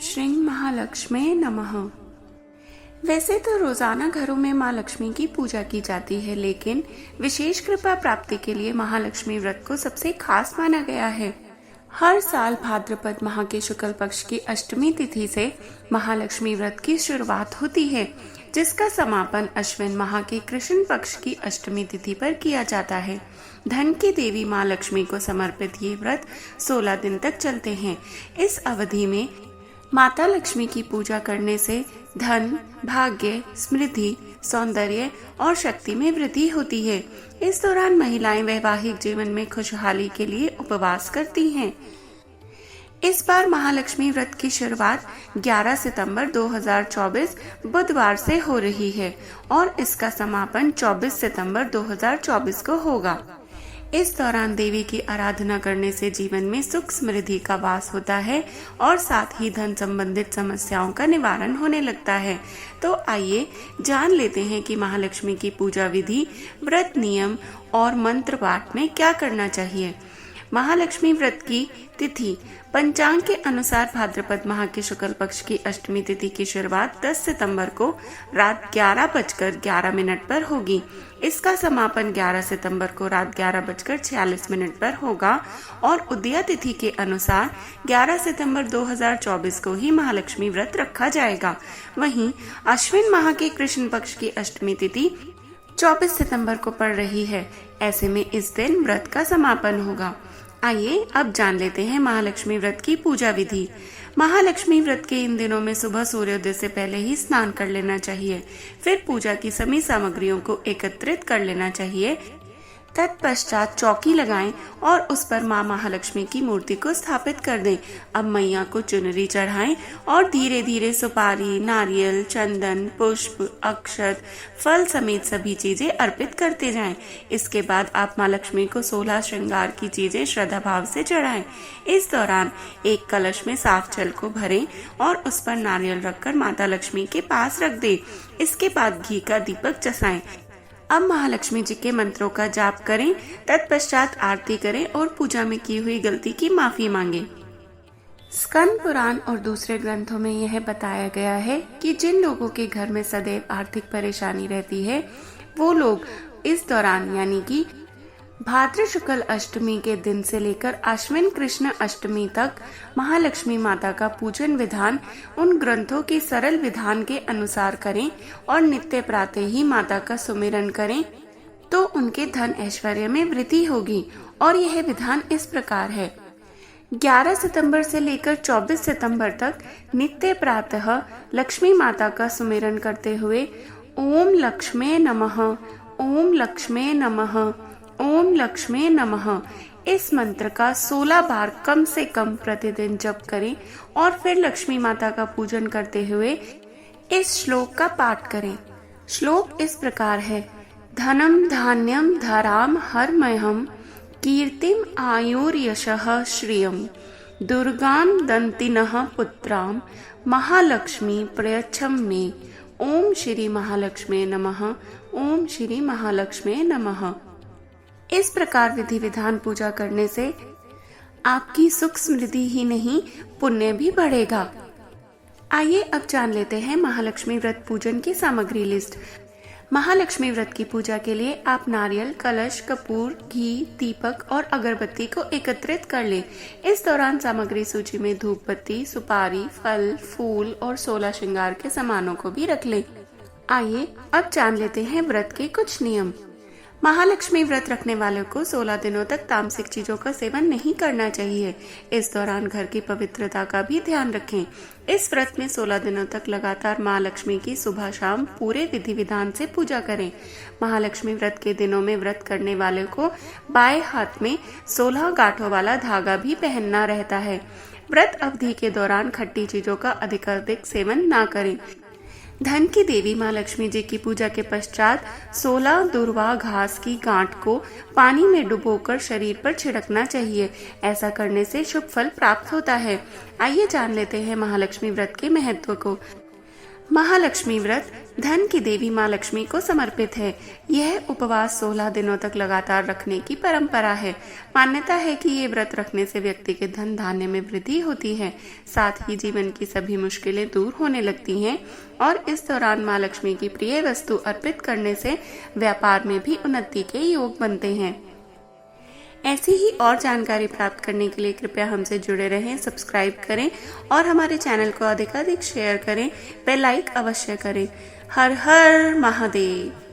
श्री महालक्ष्मी नमः। वैसे तो रोजाना घरों में माँ लक्ष्मी की पूजा की जाती है, लेकिन विशेष कृपा प्राप्ति के लिए महालक्ष्मी व्रत को सबसे खास माना गया है। हर साल भाद्रपद माह के शुक्ल पक्ष की अष्टमी तिथि से महालक्ष्मी व्रत की शुरुआत होती है, जिसका समापन अश्विन माह के कृष्ण पक्ष की अष्टमी तिथि पर किया जाता है। धन की देवी माँ लक्ष्मी को समर्पित ये व्रत 16 दिन तक चलते हैं। इस अवधि में माता लक्ष्मी की पूजा करने से धन, भाग्य, समृद्धि, सौंदर्य और शक्ति में वृद्धि होती है। इस दौरान महिलाएं वैवाहिक जीवन में खुशहाली के लिए उपवास करती हैं। इस बार महालक्ष्मी व्रत की शुरुआत 11 सितंबर 2024 बुधवार से हो रही है और इसका समापन 24 सितंबर 2024 को होगा। इस दौरान देवी की आराधना करने से जीवन में सुख समृद्धि का वास होता है और साथ ही धन संबंधित समस्याओं का निवारण होने लगता है। तो आइए जान लेते हैं कि महालक्ष्मी की पूजा विधि, व्रत नियम और मंत्र पाठ में क्या करना चाहिए। महालक्ष्मी व्रत की तिथि पंचांग के अनुसार भाद्रपद माह के शुक्ल पक्ष की अष्टमी तिथि की शुरुआत 10 सितंबर को रात 11:11 पर होगी। इसका समापन 11 सितंबर को रात 11:46 पर होगा और उदया तिथि के अनुसार 11 सितंबर 2024 को ही महालक्ष्मी व्रत रखा जाएगा। वहीं अश्विन माह के कृष्ण पक्ष की अष्टमी तिथि 24 सितंबर को पड़ रही है। ऐसे में इस दिन व्रत का समापन होगा। आइए अब जान लेते हैं महालक्ष्मी व्रत की पूजा विधि। महालक्ष्मी व्रत के इन दिनों में सुबह सूर्योदय से पहले ही स्नान कर लेना चाहिए। फिर पूजा की सभी सामग्रियों को एकत्रित कर लेना चाहिए। तत्पश्चात चौकी लगाएं और उस पर माँ महालक्ष्मी की मूर्ति को स्थापित कर दें। अब मैया को चुनरी चढ़ाएं और धीरे धीरे सुपारी, नारियल, चंदन, पुष्प, अक्षत, फल समेत सभी चीजें अर्पित करते जाएं। इसके बाद आप माँ लक्ष्मी को 16 श्रृंगार की चीजें श्रद्धा भाव से चढ़ाएं। इस दौरान एक कलश में साफ जल को भरें और उस पर नारियल रखकर माता लक्ष्मी के पास रख दें। इसके बाद घी का दीपक जलाएं। अब महालक्ष्मी जी के मंत्रों का जाप करें, तत्पश्चात आरती करें और पूजा में की हुई गलती की माफी मांगे। स्कंद पुराण और दूसरे ग्रंथों में यह बताया गया है कि जिन लोगों के घर में सदैव आर्थिक परेशानी रहती है, वो लोग इस दौरान यानी कि भाद्र शुक्ल अष्टमी के दिन से लेकर अश्विन कृष्ण अष्टमी तक महालक्ष्मी माता का पूजन विधान उन ग्रंथों के सरल विधान के अनुसार करें और नित्य प्रातः ही माता का सुमिरन करें तो उनके धन ऐश्वर्य में वृद्धि होगी। और यह विधान इस प्रकार है। 11 सितंबर से लेकर 24 सितंबर तक नित्य प्रातः लक्ष्मी माता का सुमिरन करते हुए ओम लक्ष्मी नमः, ओम लक्ष्मी नमः, ओम लक्ष्मी नमः इस मंत्र का 16 बार कम से कम प्रतिदिन जप करें और फिर लक्ष्मी माता का पूजन करते हुए इस श्लोक का पाठ करें। श्लोक इस प्रकार है। धनम धान्यम धराम हरमयहम कीर्तिम आयुर्यशः श्रियम दुर्गाम दंतिनः पुत्राम महालक्ष्मी प्रयच्छम मे। ओम श्री महालक्ष्मी नमः, ओम श्री महालक्ष्मी नमः। इस प्रकार विधि विधान पूजा करने से आपकी सुख समृद्धि ही नहीं, पुण्य भी बढ़ेगा। आइए अब जान लेते हैं महालक्ष्मी व्रत पूजन की सामग्री लिस्ट। महालक्ष्मी व्रत की पूजा के लिए आप नारियल, कलश, कपूर, घी, दीपक और अगरबत्ती को एकत्रित कर लें। इस दौरान सामग्री सूची में धूप बत्ती, सुपारी, फल, फूल और 16 श्रृंगार के सामानों को भी रख लें। आइए अब जान लेते हैं व्रत के कुछ नियम। महालक्ष्मी व्रत रखने वालों को 16 दिनों तक तामसिक चीजों का सेवन नहीं करना चाहिए। इस दौरान घर की पवित्रता का भी ध्यान रखें। इस व्रत में 16 दिनों तक लगातार माँ लक्ष्मी की सुबह शाम पूरे विधि विधान से पूजा करें। महालक्ष्मी व्रत के दिनों में व्रत करने वाले को बाएं हाथ में 16 गांठों वाला धागा भी पहनना रहता है। व्रत अवधि के दौरान खट्टी चीजों का अधिकाधिक सेवन ना करें। धन की देवी माँ लक्ष्मी जी की पूजा के पश्चात 16 दुर्वा घास की गांठ को पानी में डुबोकर शरीर पर छिड़कना चाहिए। ऐसा करने से शुभ फल प्राप्त होता है। आइए जान लेते हैं महालक्ष्मी व्रत के महत्व को। महालक्ष्मी व्रत धन की देवी माँ लक्ष्मी को समर्पित है। यह उपवास 16 दिनों तक लगातार रखने की परंपरा है। मान्यता है कि ये व्रत रखने से व्यक्ति के धन धान्य में वृद्धि होती है, साथ ही जीवन की सभी मुश्किलें दूर होने लगती हैं और इस दौरान माँ लक्ष्मी की प्रिय वस्तु अर्पित करने से व्यापार में भी उन्नति के योग बनते हैं। ऐसी ही और जानकारी प्राप्त करने के लिए कृपया हमसे जुड़े रहें, सब्सक्राइब करें और हमारे चैनल को अधिकाधिक शेयर करें, व लाइक अवश्य करें। हर हर महादेव।